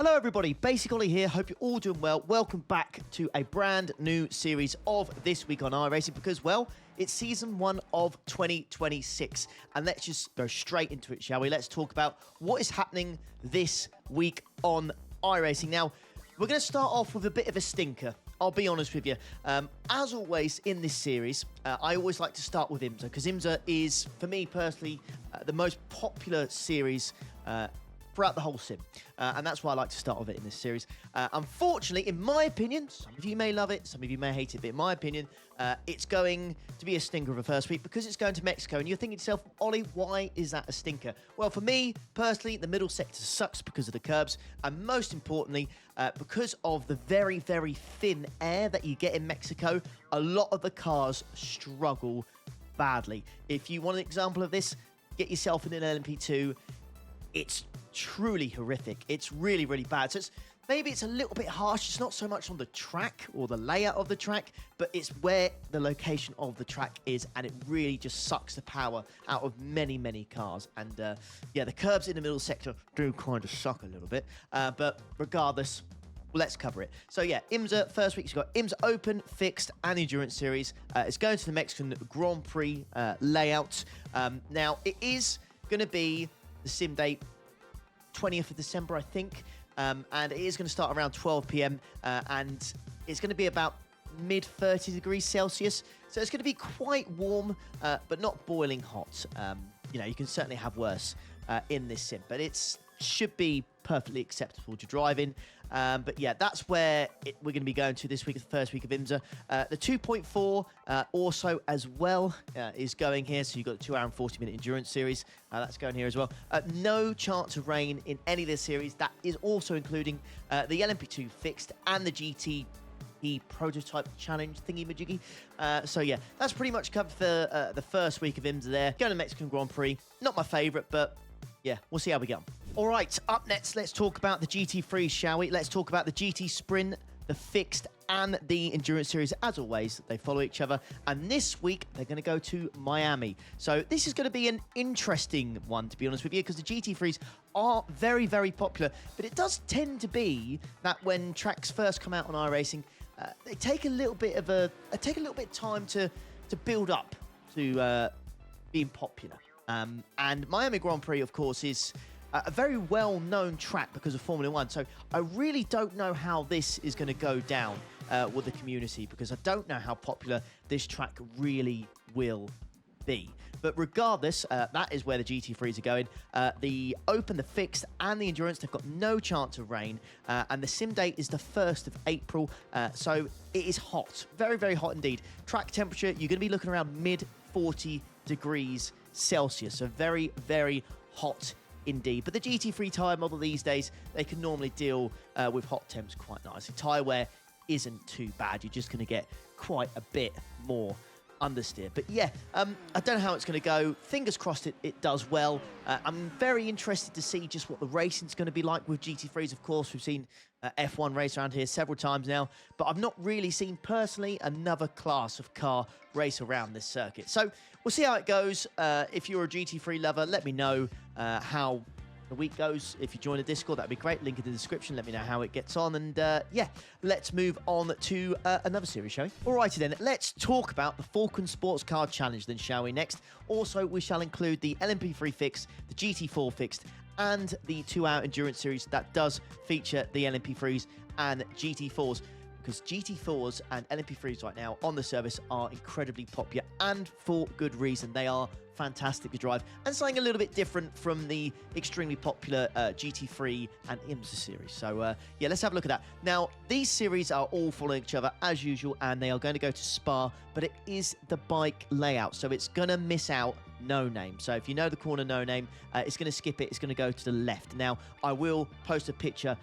Hello everybody, Basic Ollie here, hope you're all doing well. Welcome back to a brand new series of This Week on iRacing because, well, it's season 1 of 2026. And let's just go straight into it, shall we? Let's talk about what is happening this week on iRacing. Now, we're going to start off with a bit of a stinker. I'll be honest with you. As always in this series, I always like to start with Imza because Imza is, for me personally, the most popular series throughout the whole sim. And that's why I like to start with it in this series. Unfortunately, in my opinion, some of you may love it, some of you may hate it, but in my opinion, it's going to be a stinker of a first week because it's going to Mexico. And you're thinking to yourself, Ollie, why is that a stinker? Well, for me, personally, the middle sector sucks because of the curbs. And most importantly, because of the very, very thin air that you get in Mexico, a lot of the cars struggle badly. If you want an example of this, get yourself in an LMP2. It's truly horrific. It's really, really bad. So maybe it's a little bit harsh. It's not so much on the track or the layout of the track, but it's where the location of the track is, and it really just sucks the power out of many, many cars. And yeah, the curbs in the middle sector do kind of suck a little bit, but regardless, let's cover it. So yeah, Imza, first week, you've got Imza Open, Fixed, and Endurance Series. It's going to the Mexican Grand Prix layout. Now, it is going to be the sim date 20th of December, I think, and it is going to start around 12 p.m. And it's going to be about mid 30 degrees Celsius, so it's going to be quite warm, but not boiling hot. You know, you can certainly have worse in this sim, but it should be perfectly acceptable to drive in. But yeah, that's where we're going to be going to this week, the first week of Imza. The 2.4 also as well is going here. So you've got the 2 hour and 40-minute endurance series. That's going here as well. No chance of rain in any of this series. That is also including the LMP2 Fixed and the GT prototype challenge thingy-majiggy. So yeah, that's pretty much covered for the first week of Imza there. Going to Mexican Grand Prix. Not my favourite, but yeah, we'll see how we go. All right, up next, let's talk about the GT3, shall we? Let's talk about the GT Sprint, the Fixed, and the Endurance Series. As always, they follow each other. And this week, they're going to go to Miami. So this is going to be an interesting one, to be honest with you, because the GT3s are very, very popular. But it does tend to be that when tracks first come out on iRacing, they take a little bit of time to build up to being popular. And Miami Grand Prix, of course, is a very well-known track because of Formula 1. So I really don't know how this is going to go down with the community because I don't know how popular this track really will be. But regardless, that is where the GT3s are going. The Open, the Fixed, and the Endurance, they've got no chance of rain. And the sim date is the 1st of April. So it is hot. Very, very hot indeed. Track temperature, you're going to be looking around mid-40 degrees Celsius. So very, very hot indeed. But the GT3 tyre model these days, they can normally deal with hot temps quite nicely. Tyre wear isn't too bad. You're just going to get quite a bit more understeer. But yeah, I don't know how it's going to go. Fingers crossed it does well. I'm very interested to see just what the racing's going to be like with GT3s. Of course, we've seen F1 race around here several times now, but I've not really seen personally another class of car race around this circuit. So we'll see how it goes. If you're a GT3 lover, let me know how the week goes. If you join the Discord, that'd be great. Link in the description. Let me know how it gets on. And yeah, let's move on to another series, shall we? Alrighty then, let's talk about the Falcon Sports Car Challenge then, shall we? Next, also, we shall include the LMP3 Fixed, the GT4 Fixed, and the 2-hour endurance series that does feature the LMP3s and GT4s. Because GT4s and LMP3s right now on the service are incredibly popular, and for good reason. They are fantastic to drive, and something a little bit different from the extremely popular GT3 and Imza series. So yeah, let's have a look at that. Now, these series are all following each other as usual, and they are going to go to Spa, but it is the bike layout, so it's going to miss out No Name. So if you know the corner No Name, it's going to skip it. It's going to go to the left. Now, I will post a picture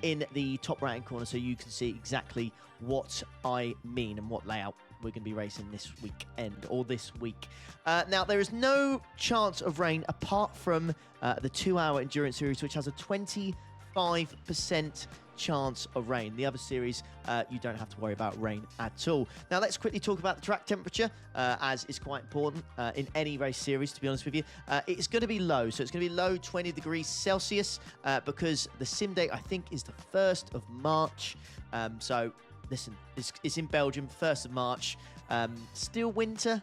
in the top right-hand corner so you can see exactly what I mean and what layout we're going to be racing this weekend or this week. Now, there is no chance of rain apart from the 2-hour endurance series, which has a 20 5% chance of rain. The other series, you don't have to worry about rain at all. Now, let's quickly talk about the track temperature, as is quite important in any race series, to be honest with you. It's going to be low, so it's going to be low 20 degrees Celsius because the sim date, I think, is the 1st of March. So, listen, it's in Belgium, 1st of March. Still winter,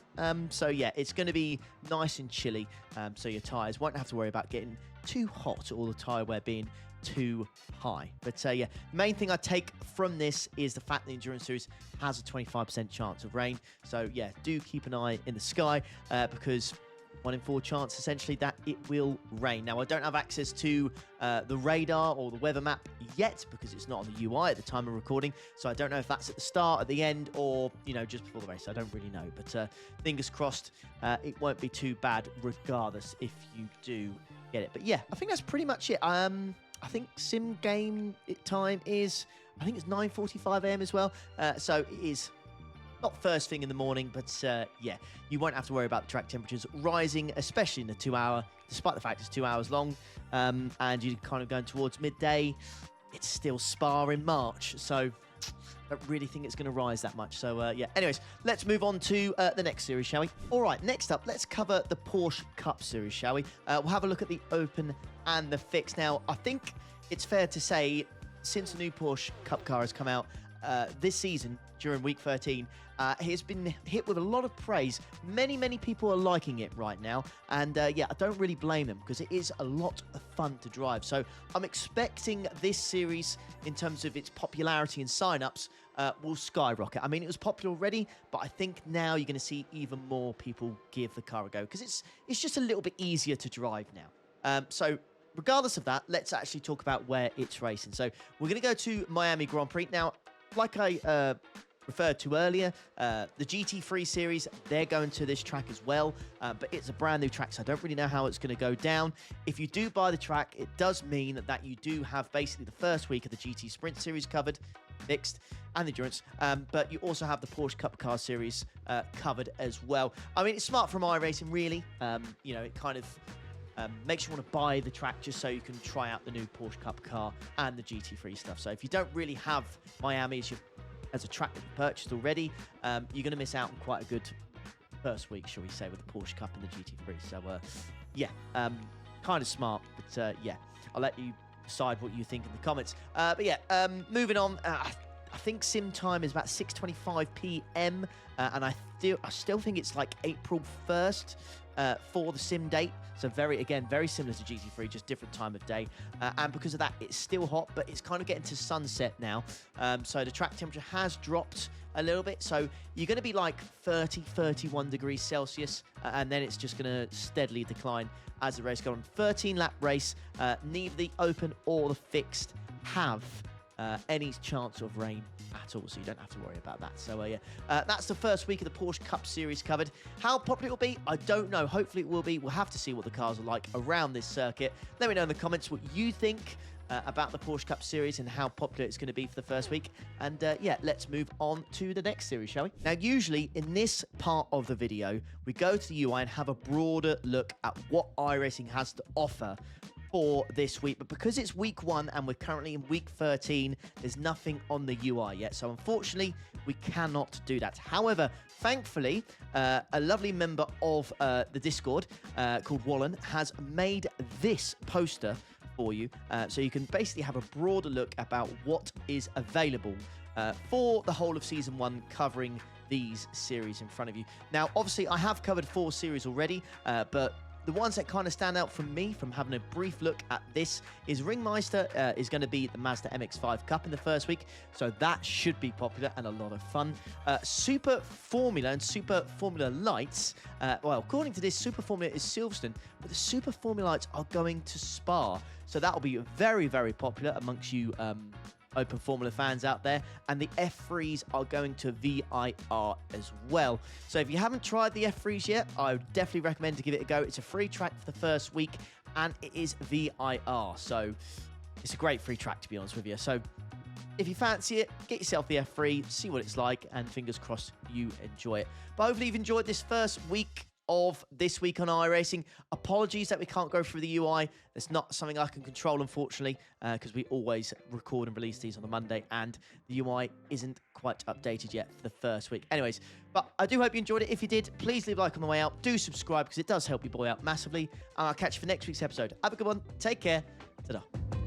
so yeah, it's going to be nice and chilly, so your tyres won't have to worry about getting too hot or the tyre wear being too high. But yeah, main thing I take from this is the fact the Endurance Series has a 25% chance of rain. So yeah, do keep an eye in the sky because 1 in 4 chance essentially that it will rain. Now, I don't have access to the radar or the weather map yet because it's not on the UI at the time of recording, so I don't know if that's at the start, at the end, or just before the race. I don't really know, but fingers crossed it won't be too bad regardless if you do get it. But yeah, I think that's pretty much it. I think sim game time is, I think it's 9:45 AM as well, so it is not first thing in the morning, but yeah, you won't have to worry about the track temperatures rising, especially in the 2 hour, despite the fact it's 2 hours long, and you're kind of going towards midday. It's still Spa in March, so I don't really think it's going to rise that much. So yeah, anyways, let's move on to the next series, shall we? All right, next up, let's cover the Porsche Cup Series, shall we? We'll have a look at the Open and the Fixed. Now, I think it's fair to say, since the new Porsche Cup car has come out this season, during week 13, he has been hit with a lot of praise. Many people are liking it right now, and yeah, I don't really blame them because it is a lot of fun to drive. So I'm expecting this series, in terms of its popularity and sign-ups, will skyrocket. I mean, it was popular already, but I think now you're going to see even more people give the car a go because it's just a little bit easier to drive now. So regardless of that, let's actually talk about where it's racing. So we're going to go to Miami Grand Prix. Now, like I referred to earlier, the GT3 series, they're going to this track as well, but it's a brand new track, so I don't really know how it's going to go down. If you do buy the track, it does mean that you do have basically the first week of the GT Sprint series covered, Fixed, and the Endurance, but you also have the Porsche Cup Car series covered as well. I mean, it's smart from iRacing, really. It kind of makes you want to buy the track just so you can try out the new Porsche Cup car and the GT3 stuff. So if you don't really have Miami as a track that you purchased already, you're going to miss out on quite a good first week, shall we say, with the Porsche Cup and the GT3. So yeah, kind of smart, but yeah, I'll let you decide what you think in the comments. But yeah, moving on. I think sim time is about 6:25 p.m. And I still think it's like April 1st for the sim date. So very similar to GT3, just different time of day. And because of that, it's still hot, but it's kind of getting to sunset now. So the track temperature has dropped a little bit. So you're going to be like 31 degrees Celsius, and then it's just going to steadily decline as the race goes on. 13-lap race. Neither the Open or the Fixed have any chance of rain at all, so you don't have to worry about that. So yeah, that's the first week of the Porsche Cup Series covered. How popular it will be, I don't know. Hopefully it will be. We'll have to see what the cars are like around this circuit. Let me know in the comments what you think about the Porsche Cup Series and how popular it's going to be for the first week. And yeah, let's move on to the next series, shall we? Now, usually in this part of the video, we go to the UI and have a broader look at what iRacing has to offer for this week, but because it's week 1 and we're currently in week 13, there's nothing on the UI yet, so unfortunately we cannot do that. However, thankfully, a lovely member of the Discord called Wallen has made this poster for you, so you can basically have a broader look about what is available for the whole of Season 1 covering these series in front of you. Now, obviously, I have covered 4 series already, but the ones that kind of stand out from me from having a brief look at this is Ringmeister is going to be the Mazda MX-5 Cup in the first week, so that should be popular and a lot of fun. Super Formula and Super Formula Lights, well, according to this, Super Formula is Silverstone, but the Super Formula Lights are going to Spa, so that will be very popular amongst you Open Formula fans out there, and the F3s are going to VIR as well. So if you haven't tried the F3s yet, I would definitely recommend to give it a go. It's a free track for the first week, and it is VIR, so it's a great free track, to be honest with you. So if you fancy it, get yourself the F3, see what it's like, and fingers crossed you enjoy it. But hopefully you've enjoyed this first week of this week on iRacing. Apologies that we can't go through the UI. It's not something I can control, unfortunately, because we always record and release these on a Monday, and the UI isn't quite updated yet for the first week. Anyways, but I do hope you enjoyed it. If you did, please leave a like on the way out. Do subscribe, because it does help your boy out massively, and I'll catch you for next week's episode. Have a good one. Take care. Ta-da.